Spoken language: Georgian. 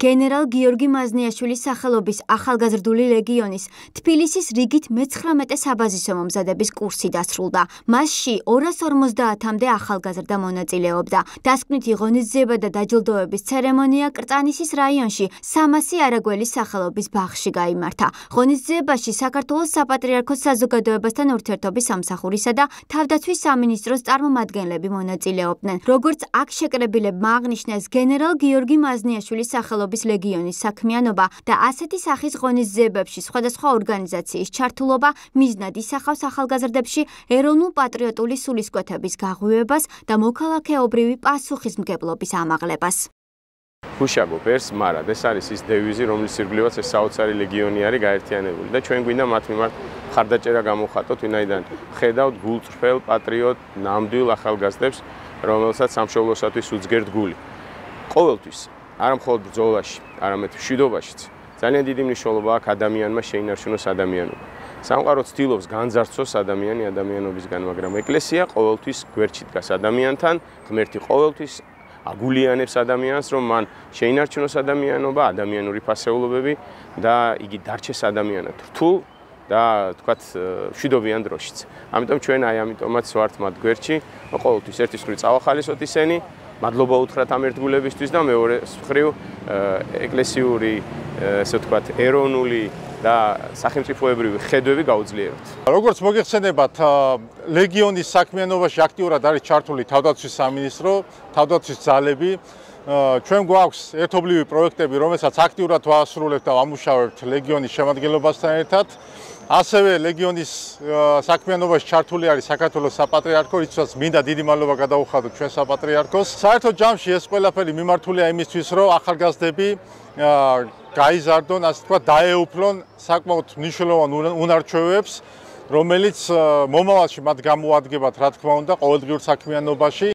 გენერალ გიორგი მაზნიაშვილის სახელობის ახალგაზრდული ლეგიონის თბილისის რიგით მე-19 საბაზისო მომზადების კურსი დასრულდა. მასში 250-მდე ახალგაზრდა მონაწილეობდა. დასკვნითი ღონისძიება და დაჯილდოების ცერემონია კრწანისის რაიონში სამასი არაგველის სახელობის ბაღში გაიმართა. ღონისძიებაში საქართველოს საპატრიარქოს საზოგადოებასთან ურთიერთობის სამსახურისა და თავდაცვის სამინისტროს წარმომადგენლები მონაწილეობდნენ. როგორც აქ შეკრებილებმა აღნიშნეს, გენერალ გიორგი მაზნიაშვილის სახელობის ლეგიონის საქმიანობა და ასეთი სახის ღონისძიებებში სხვადასხვა ორგანიზაციის ჩართულობა მიზნად ისახავს ახალგაზრდებში ეროვნულ-პატრიოტული სულისკვეთების გაღვივებას და მოქალაქეობრივი პასუხისმგებლობის ამაღლებას. Უშაგო ბერს მარად, ეს არის ის დევიზი, რომლის ირგვლივაც ეს საოცარი ლეგიონი არის გაერთიანებული და ჩვენ გვინდა მათ მიმართ მხარდაჭერა გამოვხატოთ, ვინაიდან ხედავთ გულწრფელ, პატრიოტ, ნამდვილ ახალგაზრდებს, რომელსაც სამშობლოსათვის უძგერთ გული. ყოველთვის არა მხოლოდ ბრძოლაში, არამედ მშვიდობაშიც ძალიან დიდი მნიშვნელობა აქვს ადამიანმა შეინარჩუნოს ადამიანობა. სამყარო ცდილობს განძარცვოს ადამიანობისგან, მაგრამ ეკლესია ყოველთვის გვერდში დგას ადამიანთან, ღმერთი ყოველთვის აგულიანებს ადამიანს, რომ მან შეინარჩუნოს ადამიანობა, ადამიანური ფასეულობები და იგი დარჩეს ადამიანად რთულ და თქვათ მშვიდობიან დროშიც. ამიტომ ჩვენ ამიტომაც ვართ მათ გვერდში, ყოველთვის ერთის მხრივ წავახალისოთ ისინი. მადლობა უთხრათ ამ ერთგულებისთვის და მეორე მხრივ ეკლესიური, ესე ვთქვათ, ეროვნული და სახელმწიფოებრივი ხედვები გაუძლიეროთ. როგორც მოგეხსენებათ, ლეგიონის საქმიანობაში აქტიურად არის ჩართული თავდაცვის სამინისტრო, თავდაცვის ძალები. ჩვენ გვაქვს ერთობლივი პროექტები, რომელსაც აქტიურად ვაასრულებთ და ვამუშავებთ ლეგიონის შემადგენლობასთან ერთად. ასევე ლეგიონის საქმიანობაში ჩართული არის საქართველოს საპატრიარქო, რითაც მინდა დიდი მადლობა გადაუხადოთ ჩვენ საპატრიარქოს. საერთოდ ჯამში ეს ყველაფერი მიმართულია იმისთვის, რომ ახალგაზრდები გაიზარდონ, ასე ვთქვათ, დაეუფლონ საკმაოდ მნიშვნელოვან უნარჩვევებს, რომელიც მომავალში მათ გამოადგებათ, რა თქმა უნდა, ყოველდღიურ საქმიანობაში.